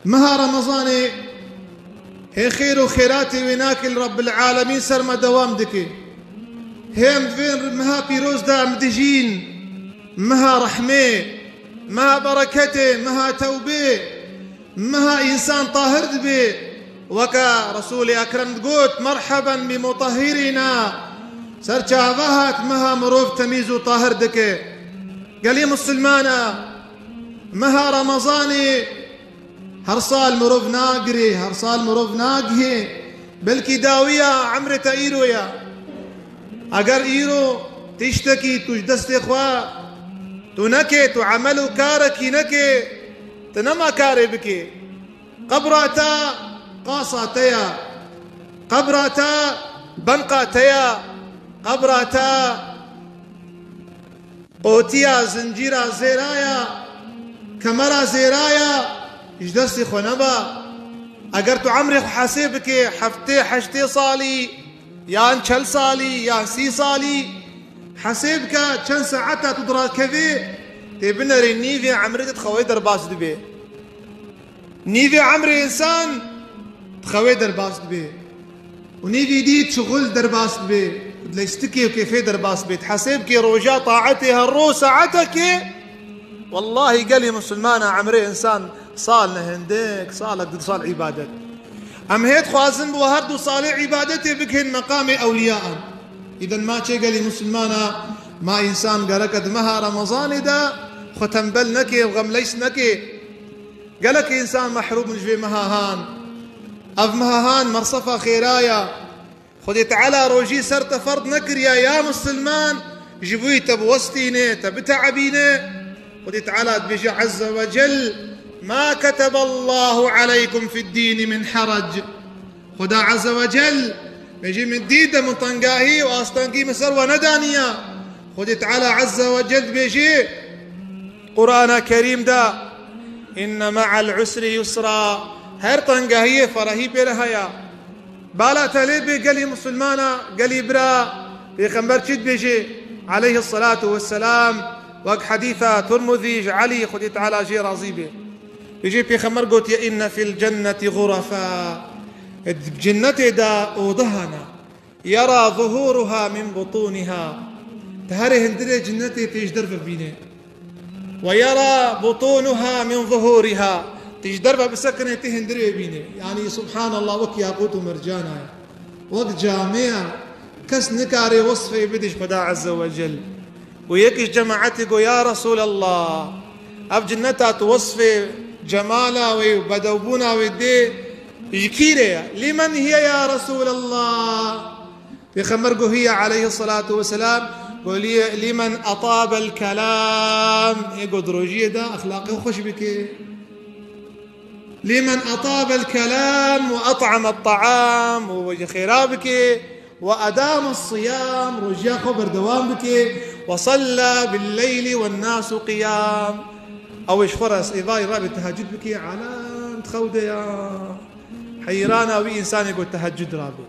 مها رمضان هي خير وخيراتي ويناكل رب العالمين سرما دوام دكي هم فين مها بيروز دا مدجين مها رحمه مها بركته مها توبه مها إنسان طاهر دبي وكا رسول أكرم تقوت مرحبا بمطهرنا سرچاوهات مها مروف تميز طاهر دكي قالي مسلمانا مها رمضاني هرصال مروف ناقري هرصال مروف ناقهي بلكي داوية عمرة إيرويا أقر إيرو تشتكي تجدست إخوة تنكي تعملوا كاركي نكي تنما كاري بكي قبراتا قاصاتيا قبراتا بنقاتيا قبراتا قوتيا زنجيرا زيرايا كمرا زيرايا اجدستي خنبا اگر تو عمري حاسبك حفتي حشتي صالي يا انشل صالي يا سي صالي حاسبك كم ساعتها تدرى كذي تبنر نيفي عمري تخوي درباس دبي نيفي عمري انسان تخوي درباس دبي ونيفي دي شغل درباس دبي ليستكي وكيف درباس بي تحاسبك روجا طاعتي هالرو ساعتك والله قال لي مسلمانا عمري انسان صال هندك صالك صال عبادت ام هيت خوازن بوهرد صالح عبادتي بكهن مقام اولياء اذا ما شي قال لي مسلمانا ما انسان قالك مها رمضان دا ختم بلنكي وغم ليس نكي قالك انسان محروم من جوي مهاهان اف مهاهان مرصفه خيرايا خذي تعالى روجي سرت فرض نكريا يا مسلمان جبوي تبوستيني تبتعبيني خذي تعالى بيجي عز وجل ما كتب الله عليكم في الدين من حرج خدا عز وجل بيجي من ديده من طنقاهي واستنقي مسر وندانيا خذي تعالى عز وجل بيجي قرآن كريم دا إن مع العسر يسرا هر طنقاهي فرهي برهيا بالا تليبي قالي مسلمانا قالي برا بيخنبر شد بيجي عليه الصلاة والسلام وق حديثة ترمذي علي خذي تعالى جي راضي به يجي بيخمر قلت يا إن في الجنة غرفا الجنة دا أوضهنا يرى ظهورها من بطونها تهري هندري جنتي تجدر في بينه ويرى بطونها من ظهورها تجدر بسكنة تهندري بينه يعني سبحان الله وك ياقوت ومرجانا وك جامع كس نكاري وصفي بدش خدا عز وجل ويكش جماعتك يا رسول الله أب جنتها توصفي جمالا وبدوبونا ودي يكيريا لمن هي يا رسول الله بخمرقه هي عليه الصلاة والسلام قولي لمن أطاب الكلام يقول روجيه ده أخلاقه خوش بك لمن أطاب الكلام وأطعم الطعام وخرابك وأدام الصيام رجيا خبر دوام بك وصلى بالليل والناس قيام أو يشفرس إذا يرابي التهجد بك على تخوده يا حيرانا وي إنسان يقول تهجد رابي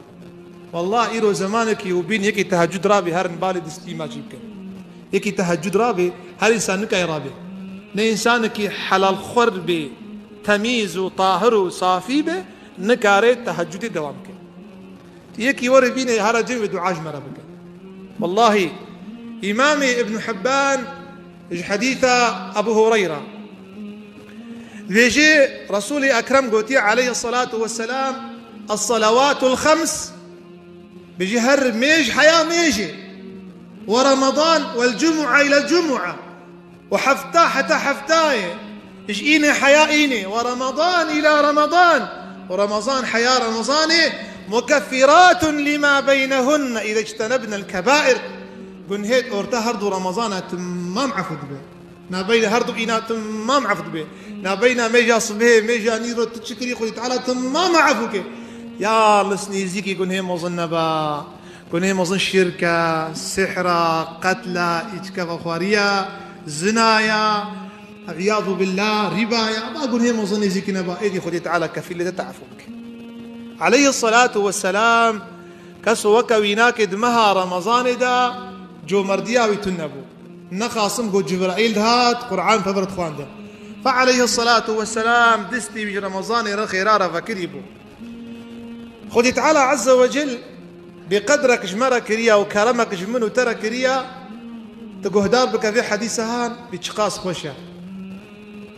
والله إيرو زمانك يوبين يكي تهجد رابي هر نبالي دستي ما جيبك يكي تهجد رابي هر إنسانك أي رابي نه إنسانك حلال خور بي تميز وطاهر وصافي بي نكاري تهجد دوامك يكي وري بيني هر جيب دعاج مرابك والله إمامي ابن حبان حديث أبو هريرة بيجي رسولي أكرم قوتي عليه الصلاة والسلام الصلوات الخمس بيجي هر ميج حياة ميجي ورمضان والجمعة إلى الجمعة وحفتا حتى حفتاي إيني حياة إيني ورمضان إلى رمضان ورمضان حياة رمضاني مكفرات لما بينهن إذا اجتنبنا الكبائر قلن هيت أورتا هردو رمضان تمام عفد به نابينا هردو إينا تمام عفد به نابينا ميجا صبه ميجا نيرو تشكري خذي تعالى تمام عفوك يا لسنيزيكي قلن هي مظن با قلن هي مظن شركة سحرة قتلة إجكاف خوارية زنايا عياذ بالله ربايا ما قلن هي مظن يزيكي نبا إيدي خذي تعالى كفيلة تعفوك عليه الصلاة والسلام كسو وكويناك دمها رمضان دا جو مردياوي تنبو نخاصم قو جبرائيل هات قرآن فبرت خوان دا فعليه الصلاة والسلام دستي بج رمضان رخيرارة فكريبو خدي تعالى عز وجل بقدرك جمرة كريا وكرمك جمنو ترى كريا تقهدار بك في حديثهان بتشقاص خوشة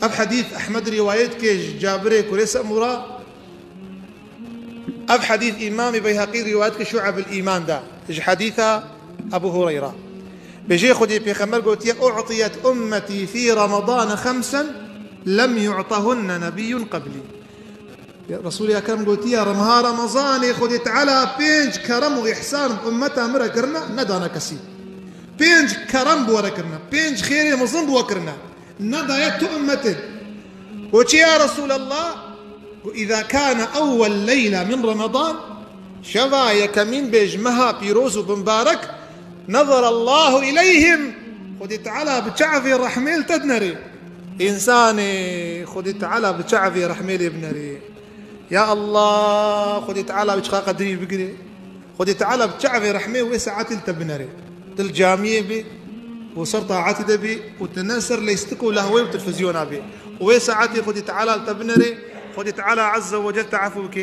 أب حديث أحمد روايتك جابري كريس أمورا أب حديث إمام بيهقي روايتك شعب الإيمان دا حديث أبو هريرة بيجي خدي بيخمر قلت أعطيت أمتي في رمضان 5 لم يعطهن نبي قبلي يا رسول يا كرم قلت يا رمضان خدي تعالى بينج كرم وإحسان أمتها مرة كرنا ندانا كسي بينج كرم بورا كرنا بينج خيري مظن بورا كرنا ندايت أمتي قلت يا رسول الله إذا كان أول ليلة من رمضان شفا يكمين بيجمها بيروز وبمبارك نظر الله إليهم خدي تعالى بتشعفي رحميل تدنري إنساني خدي تعالى بتشعفي رحميل ابنري يا الله خدي تعالى بتشقى قدري بقري خدي تعالى بتشعفي رحميل وساعات تبنري الجامية بي وصرت عاتي بي وتنسر ليستكوا لهوي وتلفزيون بي وساعات خدي تعالى تبنري خدي تعالى عز وجل تعفوك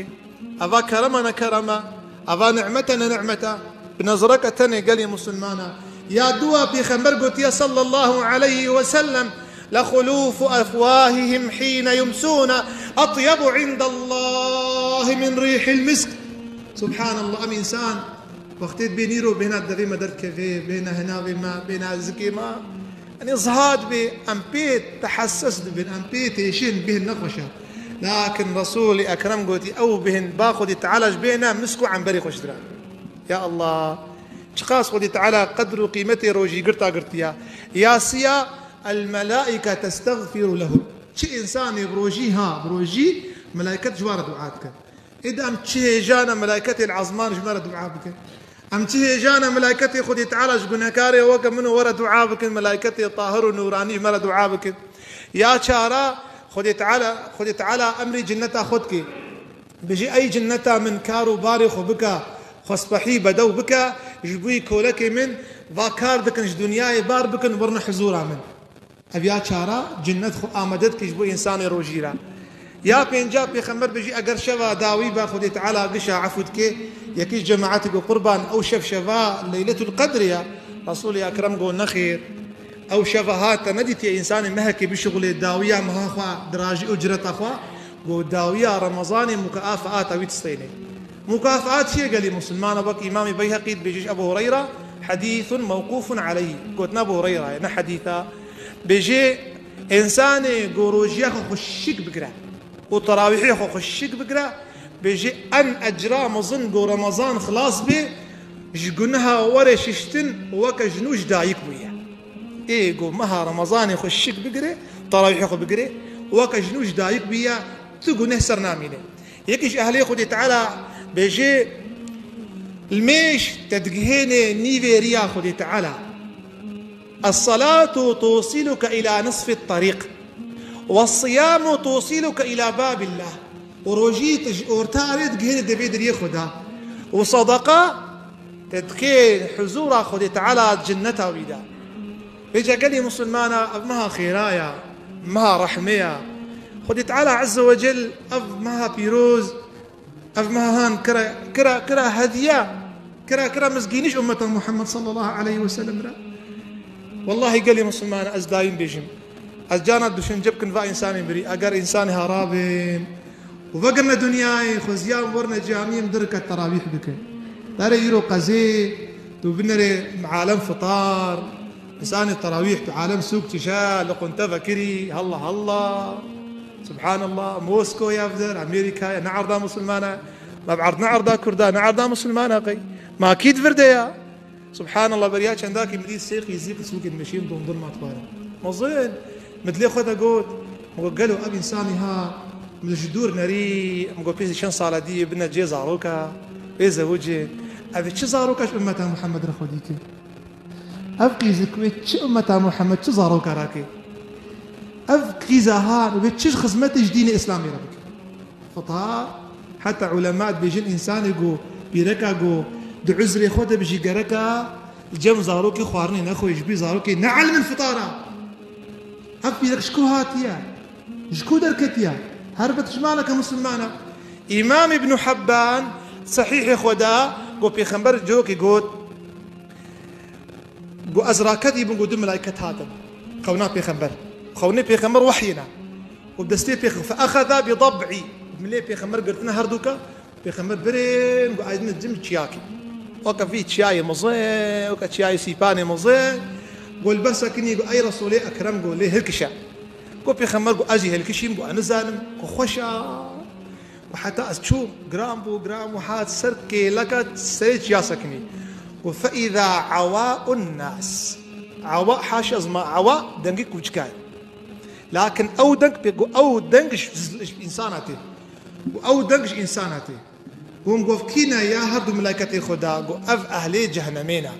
أفا كرمنا كرما أفا نعمتنا نعمتا بنظرك تاني قال يا مسلمانا يا دوا بيخمر قلت يا صلى الله عليه وسلم لخلوف أفواههم حين يمسون أطيب عند الله من ريح المسك سبحان الله أم إنسان وقتت بينيرو بين الدفي مدر كفي بين هنا بما بين زكي ما يعني زهاد بي أمبيت تحسست بين أمبيت يشين به النقشة لكن رسولي أكرم قلت أو بهن باخذ تعالج بينا مسكو عن بري خشترا يا الله شخاص قلت تعالى قدر وقيمته روجي قرتا قرتيا يا سيا الملائكة تستغفر له شي إنسان بروجيها بروجي ملائكة جوار دعاتك إذا أم تشي جانا ملائكة العظمان جوار دعابك أم تشي جانا ملائكة خذ تعالج قنكاري وك منه ورا دعابك ملائكة طاهر ونوراني مرا دعابك يا شارا خذ تعالى أمري جنتا خذك بيجي أي جنتا من كارو بارخ بك خصبحي بدو بك جبوي كولك من ذاكار دكنش دنياي بار بكن ورنا حزورا من أبيا شارا جنت خو آمدتك جبوي إنسان روجيرا يا بينجاب بيخمر بيجي أجر شفا داوي باخذ تعالى قشا عفودك يكيش جماعتك قربان أو شفا ليلة القدر يا رسول يا أكرم قول نخير أو شفهات نديت يا إنسان مهكي بشغل الداوية مهاخوا دراجي أجرة أخوا قو داوية رمضان مكافآت أو تستيني مكافآت شيء قال مسلمان بك إمام بيهقي بيجيش أبو هريرة حديث موقوف عليه قلت أبو هريرة يعني حديثا بيجي إنسان قروجيا خشيك بقرا وتراويحي خشيك بقرا بيجي أن أجرا مظن قو رمضان خلاص بي جقنها ورششتن وكجنوش دايك بيا إيه قو مها رمضان يخشك بقري طراويح يخو بقري وكجنوش دايك بيا تقو نهسر ناميني يكيش أهلي خدي تعالى بيجي الميش تدقهيني نيفيريا خدي تعالى الصلاة توصلك إلى نصف الطريق والصيام توصلك إلى باب الله وروجيت أورتاري تقهيني دبيد ريخدها وصدقة تدكين حزورا خدي تعالى جنتها ويدا بيجا قال لي مسلمانا أبمها خيرايا أبمها رحمية خدي تعالى عز وجل أبمها بيروز أبمها هان كرا هدية كرا مسكينيش أمة محمد صلى الله عليه وسلم لا والله قال لي مسلمانا أزداين بيجم أزجانا دوشن جبكن فا إنساني بري أقر إنساني هرابين وفقرنا دنياي خزيان ورنا جامعي مدركة التراويح بك داري يرو قزي وبنري عالم فطار إنسان التراويح بعالم سوق تشاء لقنت فكري هلا سبحان الله موسكو يا فدر أمريكا يا نعرضا مسلمانا ما بعرض نعرضا كردا نعرضا مسلمانا قي ما أكيد فرديا سبحان الله بريات عندك مدير سيخ يزيق سوق المشين ضمن ما طوال مظن مثل خذ قوت وقالوا أبي إنساني ها من الجدور نري مقول بيزي شن صالة دي بنا جي زاروكا بيزا وجه أبي شو زاروكاش أمة محمد رخوديك أبقي زكويت شو أمة محمد شو زاروكا راكي أبقي زهار وبتشش خدمة جديد إسلامي ربك فطار حتى علماء بيجين إنسان يقول بيركا يقول دعزري خود بيجي جركا الجم زاروكي خوارني نخو يجبي زاروكي نعلم الفطارة أبقي لك شكو هاتيا شكو دركتيا هربت جمالك مسلمانا. إمام ابن حبان صحيح خدا قو بيخمبر جوكي قو أزراكتي بنقو دم ملايكة هذا خونا بيخمبر خوني بيخمبر وحينا وبدستي بيخمبر فأخذ بضبعي ملي بيخمبر قلتنا هردوكا بيخمبر برين قو عايزين الجم تشياكي وكا في تشياي مزين وكا تشياي سيباني مزين قول بس كني قو أي رسولي أكرم قول لي هلكشا قو بيخمبر قو أجي هلكشيم قو أنا زالم قو خوشا وحتى أشوف جرام وحات سركي لك سيج ياسكني. فإذا عواء الناس عواء حاشا زما عواء دنجك وجكاي لكن أو دنج بيقو أو دنجش إنساناتي وأو دنجش إنساناتي قوم قفكينا يا هردو ملاكتي خدا قو أف أهلي جهنمينا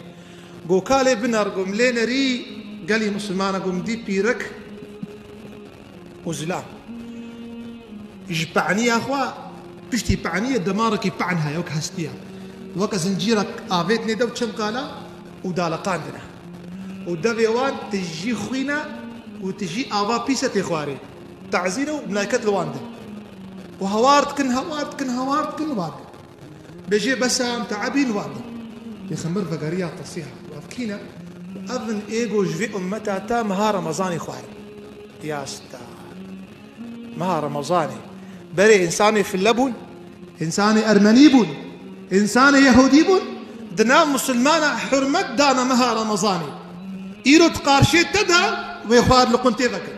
قو كالي بنر قوم لينا ري قالي مسلمانا قوم دي بيرك وزلام يجبعني يا أخوة بشتي بعني دمارك يبعنها يوك هستيها وك زنجيرك آفيتني دو تشم قالا ودالقاندنا ودافيوان تجي خوينا وتجي آفا بيسة تخواري تعزينه بملايكة الوانده وهوارد كن وارد بيجي بسام تعبين وانده يخمر فقريات تصيحة وافكينا وأظن إيجو جفي أمتا تا مها رمضاني خواري يا ستا مها رمضاني بري إنساني في اللبن إنساني أرمني بون إنساني يهودي بون دنا مسلمانا حرمت دانا مها رمضاني إيرو تقارشي تدا ويخوار لقنتي ذكر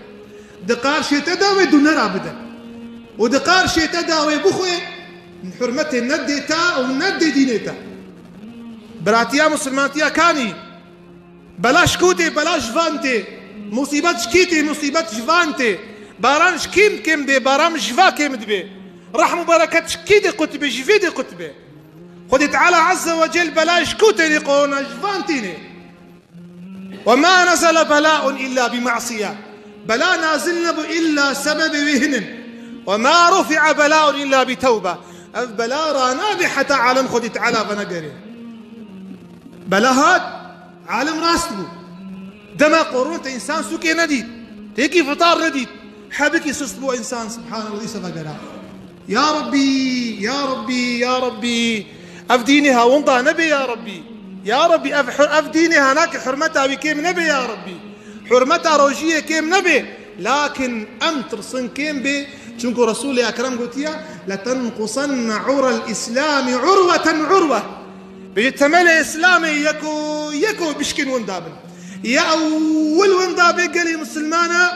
دقارشي تدا ويدون رابدا ودقارشي تدا ويبخوي من حرمتي ندي تا وندي دينيتا براتيا مسلمانتيا كاني بلاش كوتي بلاش فانتي مصيبات شكيتي مصيبات جفانتي باران شكيم كم بي باران جفا كم دبي رحم بركة شكيدي قتبي جفيدي قتبي خذ تعالى عز وجل بلاش كوتي لقونا جفانتيني وما نزل بلاء إلا بمعصية بلاء نازلنا إلا سبب وهن وما رفع بلاء إلا بتوبة بلاء رانا بحتى عالم خذ تعالى فنقري بلاء هاد عالم راسبو دما قرون إنسان سوكي نديد تيكي فطار نديد حبكي سستبو إنسان سبحان الله سفقرا يا ربي يا ربي يا ربي أفدينها وانضى نبي يا ربي يا ربي أفدينها هناك حرمتها بكيم نبي يا ربي حرمتها روجية كيم نبي لكن أمترصن كيم بي شنكو رسولي أكرم قلت يا لتنقصن عرى الإسلام عروة بيجي تملي إسلامي يكو بشكين وندابن يا أول وندابي قالي مسلمانة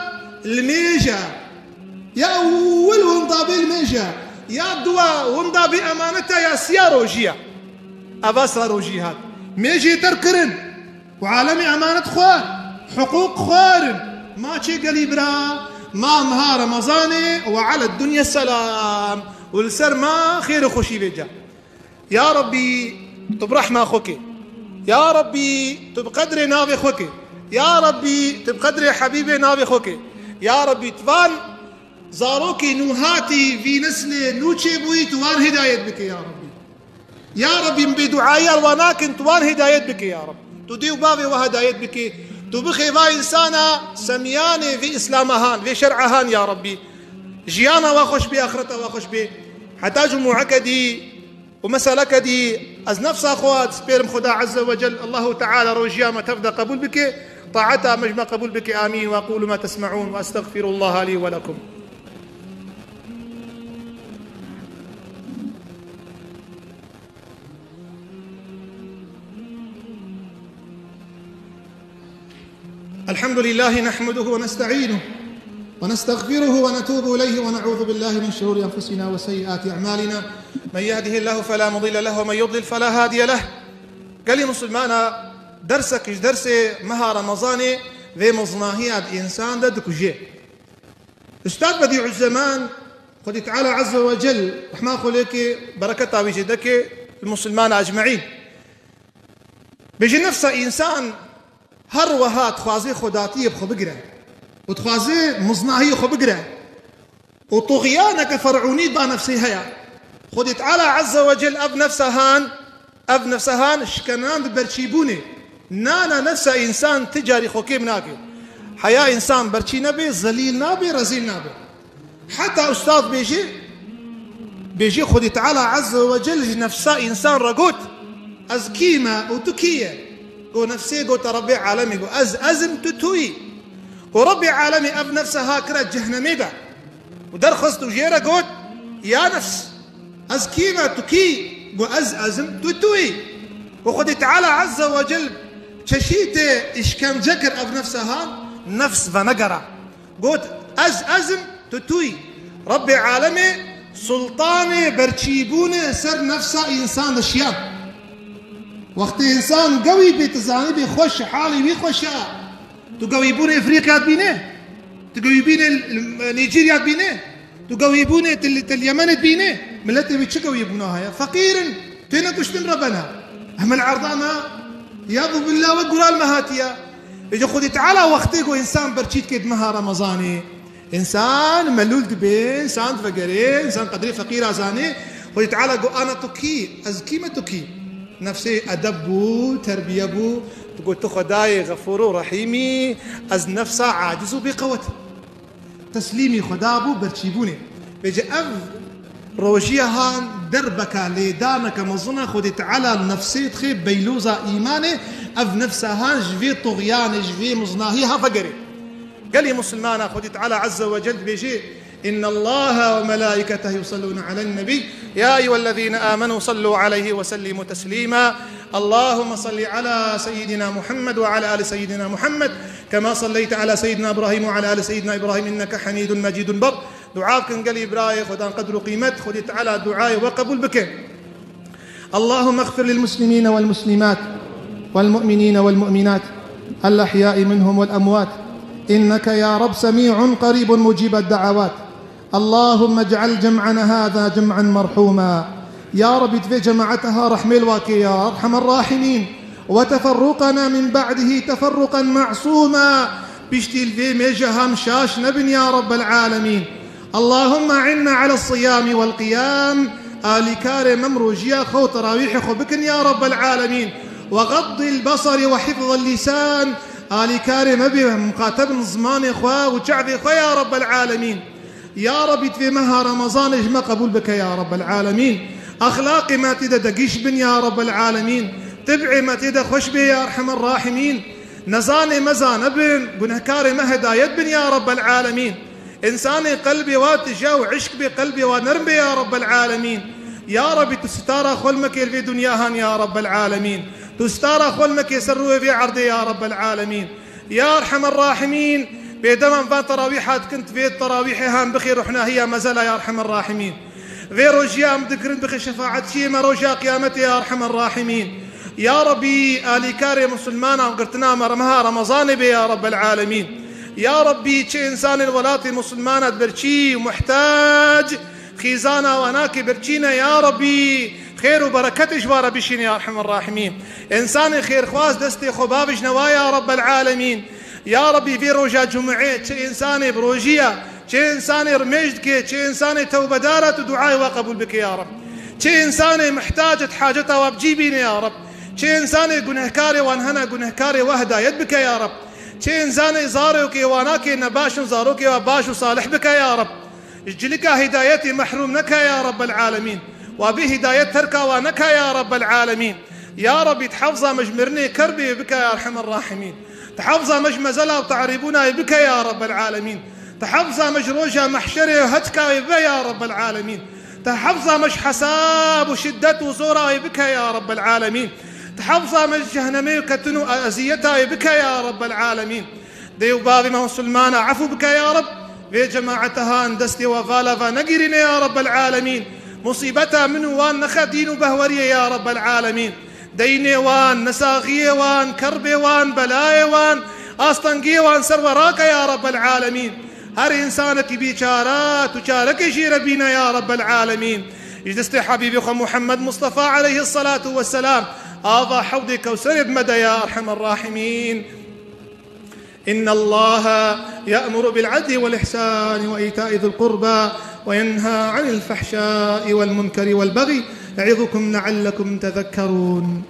الميجا يا أول وندابي الميجا يا دواء وندابي أمانتها يا سياروجيا أباسا روجي هاد ميجي تركرن وعالمي أمانة خوار حقوق خوار ما شي قالي برا ما مها رمضاني وعلى الدنيا السلام والسر ما خير خوشي بيجا يا ربي تبرحمة أخوك يا ربي تبقدري نافي أخوك يا ربي تبقدري حبيبي نافي أخوك يا ربي تفان زاروكي نوهاتي في نسلي نوتشي بوي توان هداية بك يا ربي يا ربي بدعايا وناكن توان هداية بك يا رب تديو بابي وهداية بك تبخي با إنسانا سمياني في إسلامهان في شرعهان يا ربي جيانا واخش بي آخرتا واخش بي حتى جموعك دي ومسألك دي أز نفس أخوات سبيرم خدا عز وجل الله تعالى روجيا ما تفدى قبول بك طاعتها مجمع قبول بك آمين وأقول ما تسمعون وأستغفر الله لي ولكم. الحمد لله نحمده ونستعينه ونستغفره ونتوب إليه ونعوذ بالله من شرور أنفسنا وسيئات أعمالنا من يهده الله فلا مضل له ومن يضلل فلا هادي له. قال لي مسلمانا درسك إيش درسي مها رمضاني ذي مظناهية الإنسان دك وجيه أستاذ بديع الزمان خذ تعالى عز وجل رحمة خليك بركتها بجدك المسلمان أجمعين بيجي نفسه إنسان هر وهات خوازي خداتي بخو بقرا وتخوازي مصنعي خو بقرا وطغيانك فرعوني با نفسي هيا خذ تعالى عز وجل أب نفسهان شكنان برشيبوني نانا نفسه إنسان تجاري خوكي مناكي حياة إنسان برشي نبي ذليل نبي رزيل نبي حتى أستاذ بيجي خدي تعالى عز وجل نفسا إنسان رقوت أز كيما وتكية قو نفسي قو تربي عالمي قو أزم تتوي وربي عالمي أب نفسها هاكرا جهنمي با ودرخص تجيرا قوت يا نفس أز كيما تكي قو أزم تتوي وخدي تعالى عز وجل تشيته إشكام جكر أب نفسها نفس فنقرة قوت أزم تتوي ربي عالمي سلطاني برچيبوني سر نفسه إنسان الشياب وقت إنسان قوي بتزاني بيخش حالي بيخش تقويبوني إفريقيا تبينه تقويبوني نيجيريا تبينه تقويبوني اليمن تبينه ملتي بيتشقويبونها فقير تينا كشتن ربنا هم العرضانا ياذو بالله وقرال مهاتيا يجي خذي تعالى وقتك إنسان برچيت كد مها رمضاني إنسان ملول دبي إنسان فقري إنسان قدري فقير أزاني خذي تعالى قو أنا تكي أزكي ما تكي نفسي أدبو تربيبو تقول تخداي غفورو رحيمي أز نفسه عاجزو بقوته تسليمي خدابو برشيبوني بيجي أف روجيا هان دربك ليدانك مظنة خذي تعالى نفسي تخي بيلوزا إيماني أف نفسها هان جفي طغيان جفي مظناهيها فقري قال لي مسلمان خذي تعالى عز وجل بيجي إن الله وملائكته يصلون على النبي يا أيها الذين آمنوا صلوا عليه وسلموا تسليما اللهم صل على سيدنا محمد وعلى آل سيدنا محمد كما صليت على سيدنا إبراهيم وعلى آل سيدنا إبراهيم إنك حميد مجيد بر دعاء كان قال إبراهيم خدان قدر قيمت خذي تعالى دعاء وقبول بك اللهم اغفر للمسلمين والمسلمات والمؤمنين والمؤمنات الأحياء منهم والأموات إنك يا رب سميع قريب مجيب الدعوات اللهم اجعل جمعنا هذا جمعا مرحوما يا رب تفي جماعتها رحم الواكي يا أرحم الراحمين وتفرقنا من بعده تفرقا معصوما بيشتيل في ميجها مشاش نبن يا رب العالمين اللهم عنا على الصيام والقيام آل كارم ممروجيا خو تراويح خو بكن يا رب العالمين وغض البصر وحفظ اللسان آل كارم أبي مقاتب زمان إخوة وشعب إخوة يا رب العالمين يا رب في مها رمضان اجمع قبول بك يا رب العالمين أخلاقي ما تدا دقيش بن يا رب العالمين تبعي ما تدا خوش بي يا أرحم الراحمين نزاني مزان ابن قنهكاري ما هدايت بن يا رب العالمين إنساني قلبي واتجا وعشق بقلبي ونرم بي يا رب العالمين يا رب تستارى خلمك في دنياهن يا رب العالمين تستارى خلمك يسروا في عرضي يا رب العالمين يا أرحم الراحمين بيدما فان تراويحات كنت في التراويح هام بخير رحنا هي مازال يا أرحم الراحمين في رجيا مذكرين بخي شفاعة شيما رجا قيامتي يا أرحم الراحمين يا ربي آلي كاري مسلمانا وقرتنا مرمها رمضان بي يا رب العالمين يا ربي تشي إنسان الولاتي مسلمانا برشي ومحتاج خيزانا وناكي برشينا يا ربي خير وبركة جوار بشين يا أرحم الراحمين إنسان خير خواز دستي خبابش نوايا يا رب العالمين يا ربي في رجا جمعية تشي إنساني بروجيا تشي إنساني رمجدك تشي إنساني توبة دارت ودعاء وقبول بك يا رب تشي إنساني محتاجة حاجتها وبجيبين يا رب تشي إنساني قنهكاري وانهنا قنهكاري وهدايت بك يا رب تشي إنساني زاروك واناكي نباش زاروك وباش صالح بك يا رب اجلك هدايتي محروم نك يا رب العالمين وبه هداية تركا ونك يا رب العالمين يا رب تحفظ مجمرني كربي بك يا أرحم الراحمين تحفظ مجمزلا وتعريبنا بك يا رب العالمين تحفظ مجروجا محشري وهتكا بك يا رب العالمين تحفظ مج حساب وشدة وزورا بك يا رب العالمين تحفظ مج جهنمي وكتنو أزيتها بك يا رب العالمين ديو بابي ما سلمانا عفو بك يا رب في جماعتها اندستي وغالفا نقرين يا رب العالمين مصيبتها من وان نخدين بهورية يا رب العالمين ديني وان نساغي وان كربي وان بلاي وان أسطنقي وان سروراك يا رب العالمين هر إنسانك بيشارات وشارك يشير بينا يا رب العالمين اجلستي حبيبي خو محمد مصطفى عليه الصلاة والسلام آضى حوضك وسرد مدى يا أرحم الراحمين إن الله يأمر بالعدل والإحسان وإيتاء ذي القربى وينهى عن الفحشاء والمنكر والبغي يعظكم لعلكم تذكرون